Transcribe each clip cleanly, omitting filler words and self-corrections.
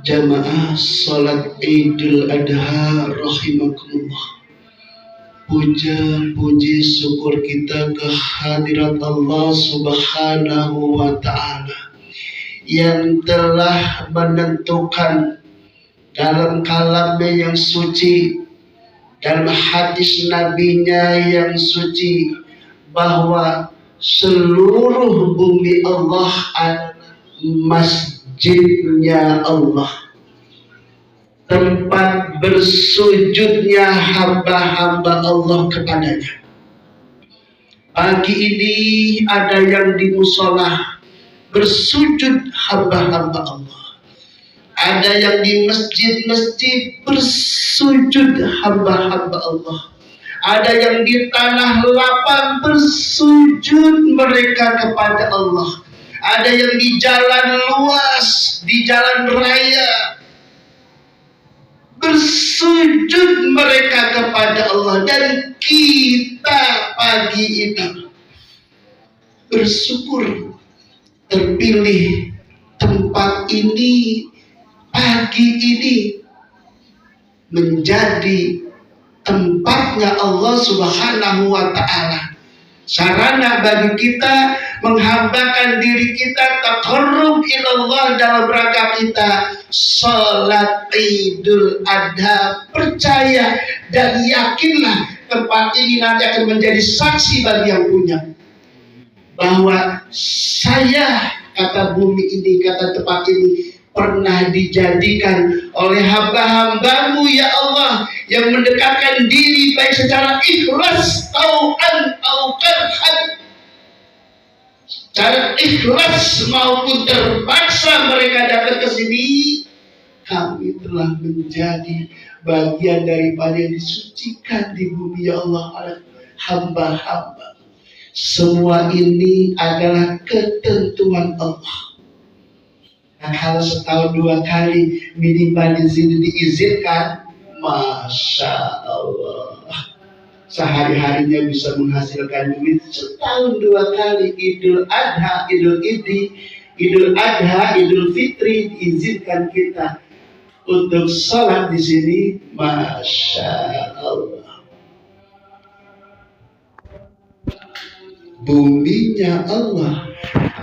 Jamaah salat Idul Adha rahimakumullah. Puja puji syukur kita kehadirat Allah Subhanahu wa taala yang telah menentukan dalam kalamnya yang suci, dalam hadis nabinya yang suci, bahwa seluruh bumi Allah adalah masjidnya Allah, tempat bersujudnya hamba-hamba Allah kepadanya. Pagi ini ada yang di musola bersujud hamba-hamba Allah, ada yang di masjid-masjid bersujud hamba-hamba Allah, ada yang di tanah lapang bersujud mereka kepada Allah, ada yang di jalan luas, di jalan raya bersujud mereka kepada Allah. Dan kita pagi ini bersyukur terpilih tempat ini pagi ini menjadi tempatnya Allah Subhanahu wa taala, sarana bagi kita menghambakan diri kita taqarrub ilallah dalam rangka kita salat Idul Adha. Percaya dan yakinlah tempat ini nanti akan menjadi saksi bagi yang punya, bahwa saya, kata bumi ini, kata tempat ini, pernah dijadikan oleh hamba-hambamu ya Allah yang mendekatkan diri baik secara ikhlas tau'an au karhan, secara ikhlas maupun terpaksa mereka datang ke sini. Kami telah menjadi bagian daripada yang disucikan di bumi ya Allah oleh hamba-hamba. Semua ini adalah ketentuan Allah. Nah, kalau setahun 2 kali minimal di sini diizinkan, Masya Allah, sehari-harinya bisa menghasilkan duit. Setahun 2 kali Idul Adha, Idul Adha, Idul Fitri diizinkan kita untuk sholat di sini, Masya Allah. Buminya Allah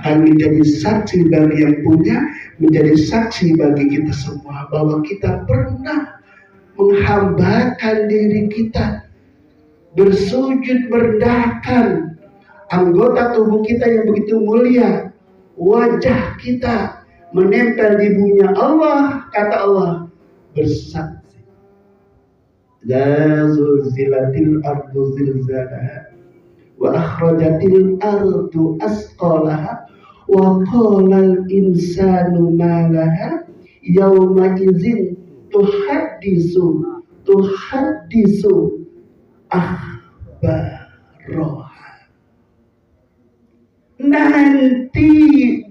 akan menjadi saksi bagi yang punya, menjadi saksi bagi kita semua bahwa kita pernah menghambakan diri kita, bersujud merendahkan anggota tubuh kita yang begitu mulia, wajah kita menempel di buminya Allah. Kata Allah bersaksi, la zulzilatil ardu zilzalaha wa akhrajatil ardu asqalaha wa qalal insanu ma laha yawma idzin tuhaddisu akhbaraha. Nanti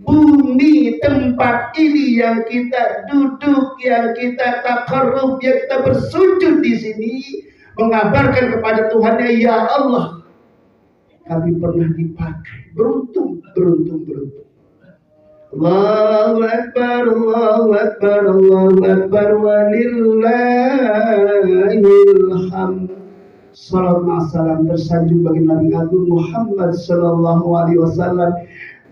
bumi tempat ini yang kita duduk, yang kita taqarrub, yang kita bersujud di sini, mengabarkan kepada Tuhannya, ya Allah, kami pernah dipakai. Beruntung. Allahu Akbar, Allahu Akbar, Allahu Akbar, walillahil hamd. Salam salam tersanjung bagi Nabi Agung Muhammad sallallahu alaihi wasallam.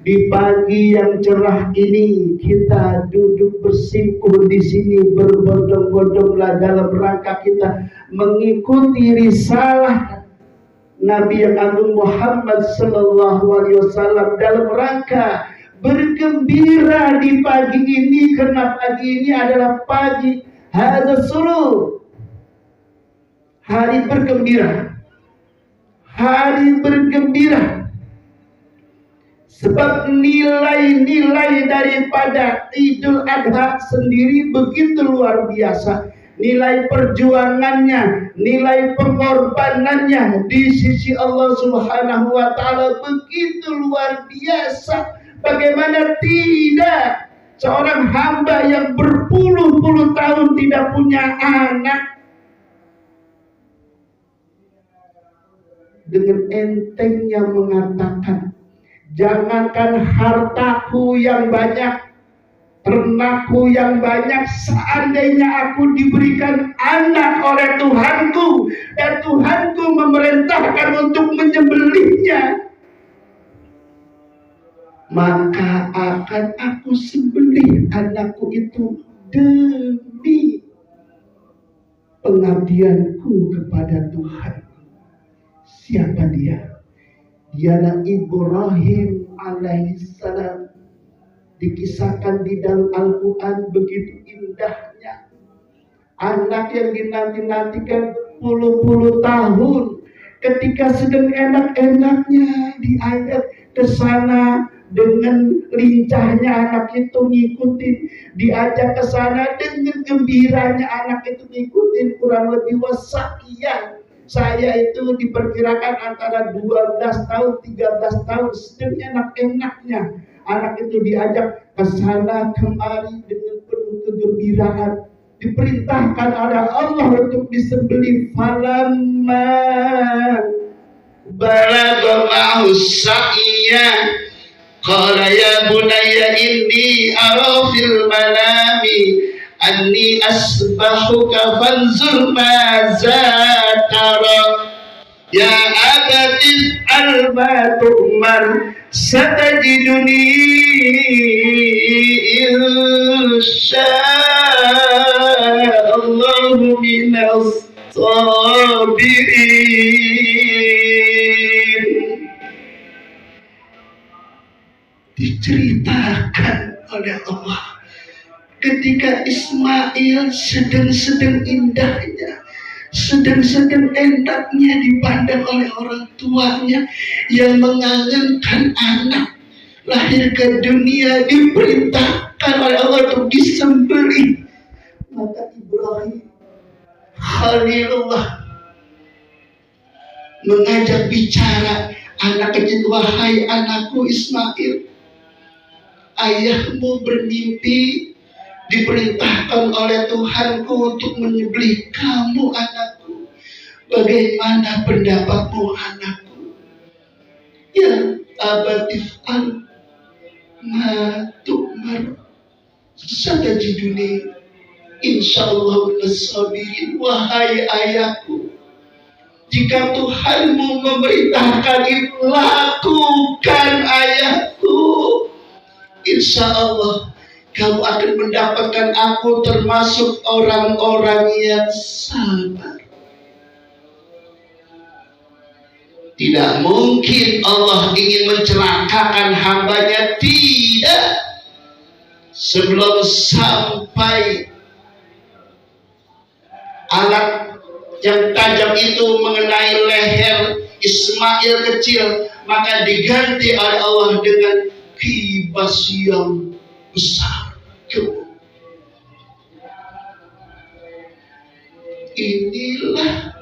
Di pagi yang cerah ini kita duduk bersimpuh di sini, berbondong-bondonglah dalam rangka kita mengikuti risalah Nabi yang Agung Muhammad sallallahu alaihi wasallam, dalam rangka bergembira di pagi ini, karena pagi ini adalah pagi hadza surur, hari bergembira, sebab nilai-nilai daripada Idul Adha sendiri begitu luar biasa. Nilai perjuangannya, nilai pengorbanannya di sisi Allah Subhanahu wa taala begitu luar biasa. Bagaimana tidak seorang hamba yang berpuluh-puluh tahun tidak punya anak, dengan entengnya mengatakan, jangankan hartaku yang banyak, ternakku yang banyak. Seandainya aku diberikan anak oleh Tuhanku dan Tuhanku memerintahkan untuk menyembelihnya, maka akan aku sembelih anakku itu demi pengabdianku kepada Tuhan. Siapa dia? Dialah Ibrahim alaihissalam. Dikisahkan di dalam Al-Quran begitu indahnya. Anak yang dinanti-nantikan puluh-puluh tahun, ketika sedang enak-enaknya diajak ke sana, dengan lincahnya anak itu ngikutin, diajak ke sana dengan gembiranya anak itu ngikutin. Kurang lebih wasa'iyah, saya itu diperkirakan antara 12 tahun 13 tahun, sedang enak-enaknya anak itu diajak ke sana kemari dengan penuh kegembiraan. Diperintahkan oleh Allah untuk disembelih. Falamma balagha ma'hu sa'iyya qala ya bunayya inni ara fil manami anni asbahuka fanzur maza tara ya abati al-ma tu'mar satajiduni insya'allahu minas sabirin. Diceritakan oleh Allah ketika Ismail sedang indahnya, sedang enaknya dipandang oleh orang tuanya yang mengangankan anak lahir ke dunia, diperintahkan oleh Allah untuk disembelih. Maka Ibrahim Khalilullah mengajak bicara anak kecil, wahai anakku Ismail, ayahmu bermimpi diperintahkan oleh Tuhanku untuk menyembelih kamu anakku. Bagaimana pendapatmu anakku? Ya abatif al ma tu'mar satajiduni insyaallah nasabirin. Wahai ayahku, jika Tuhanmu memerintahkan itu, lakukan ayahku. Insya Allah kamu akan mendapatkan aku termasuk orang-orang yang sabar. Tidak mungkin Allah ingin mencelakakan hambanya, tidak. Sebelum sampai alat yang tajam itu mengenai leher Ismail kecil, maka diganti oleh Allah dengan kibas yang besar. Inilah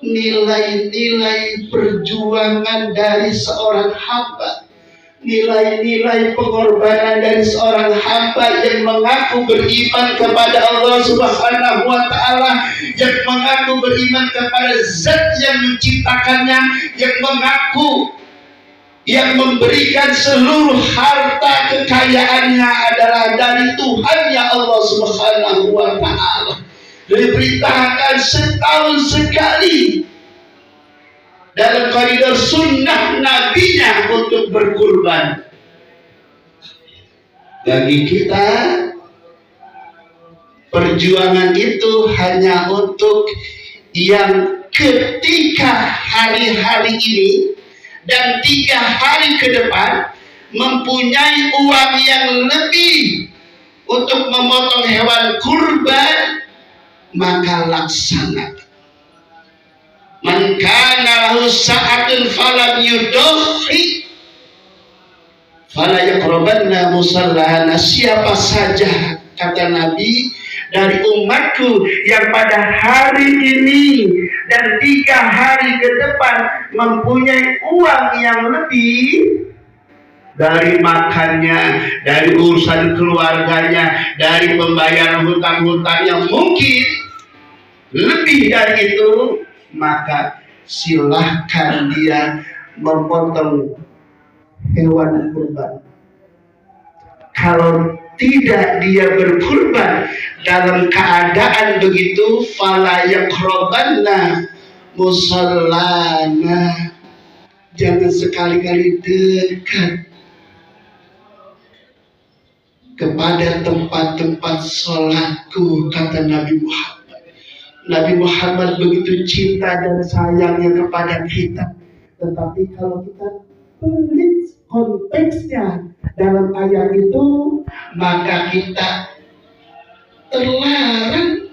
nilai-nilai perjuangan dari seorang hamba, nilai-nilai pengorbanan dari seorang hamba yang mengaku beriman kepada Allah Subhanahu wa Ta'ala, yang mengaku beriman kepada Zat yang menciptakannya, yang mengaku yang memberikan seluruh harta kekayaannya adalah dari Tuhannya Allah Subhanahu wa Ta'ala. Diperintahkan setahun sekali dalam koridor sunnah nabinya untuk berkurban. Bagi kita, perjuangan itu hanya untuk yang ketika hari-hari ini dan 3 hari ke depan mempunyai uang yang lebih untuk memotong hewan kurban, maka laksanakan. Man kana lahu sa'atun falam yudhi fala yaqrabanna musallana. Siapa saja, kata Nabi, dari umatku yang pada hari ini dan 3 hari ke depan mempunyai uang yang lebih dari makannya, dari urusan keluarganya, dari pembayaran hutang-hutangnya, mungkin lebih dari itu, maka silahkan dia memotong hewan kurban. Kalau tidak dia berkurban dalam keadaan begitu, fala yaqrabanna musallana, jangan sekali-kali dekat kepada tempat-tempat sholatku, kata Nabi Muhammad. Nabi Muhammad begitu cinta dan sayangnya kepada kita. Tetapi kalau kita pelit konteksnya dalam ayat itu, maka kita terlarang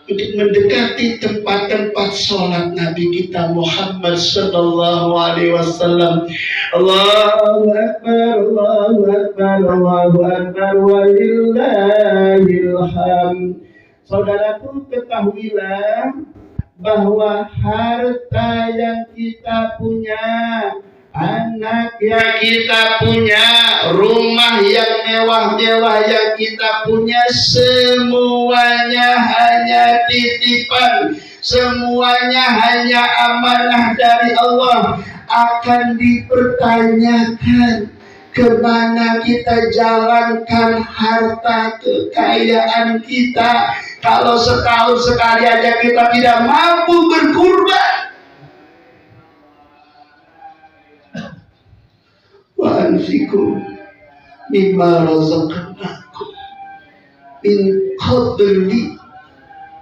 untuk mendekati tempat-tempat sholat Nabi kita Muhammad sallallahu alaihi wasallam. Allahu akbar, Allahu akbar, Allahu akbar, walillahil hamd. Saudaraku, ketahuilah bahwa harta yang kita punya, anak yang kita punya, rumah yang mewah-mewah yang kita punya, semuanya hanya titipan, semuanya hanya amanah dari Allah. Akan dipertanyakan kemana kita jalankan harta kekayaan kita. Kalau setahun sekali aja kita tidak mampu berkurban, wa anfiqu mimma razaqnakum min qabli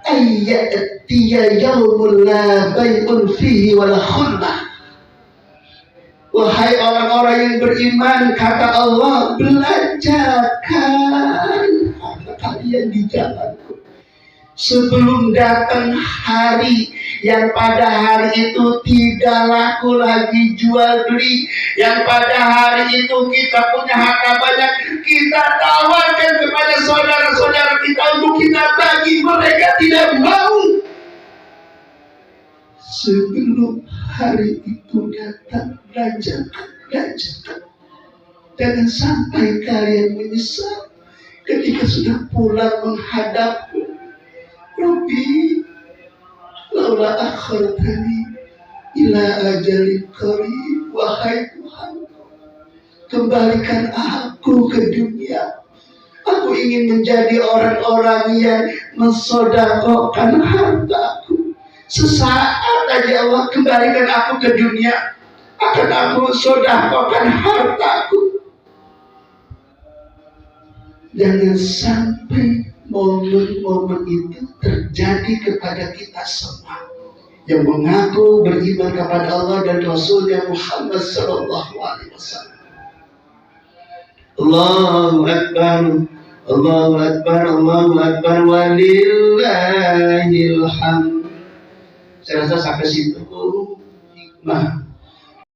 ayyatiya yawmul la bay'un fihi wala khullah. Wahai orang-orang yang beriman, kata Allah, belanjakan harta kalian di jalanku sebelum datang hari yang pada hari itu tidak laku lagi jual beli, yang pada hari itu kita punya harta banyak, kita tawarkan kepada saudara-saudara kita untuk kita bagi, mereka tidak mau. Sebelum hari itu datang, belanjakan. Jangan sampai kalian menyesal ketika sudah pulang menghadapku. Rabbi, laula akhartani ila ajalin qarib. Wahai Tuhan, kembalikan aku ke dunia. Aku ingin menjadi orang-orang yang mensedekahkan hartaku. Sesaat aja Allah, kembalikan aku ke dunia, akan aku sedekahkan hartaku. Jangan sampai momen-momen itu terjadi kepada kita semua yang mengaku beriman kepada Allah dan Rasulnya Muhammad sallallahu alaihi wasallam. Allahu akbar, Allahu akbar, Allahu akbar, walillahil hamd. Saya rasa sampai situ hikmah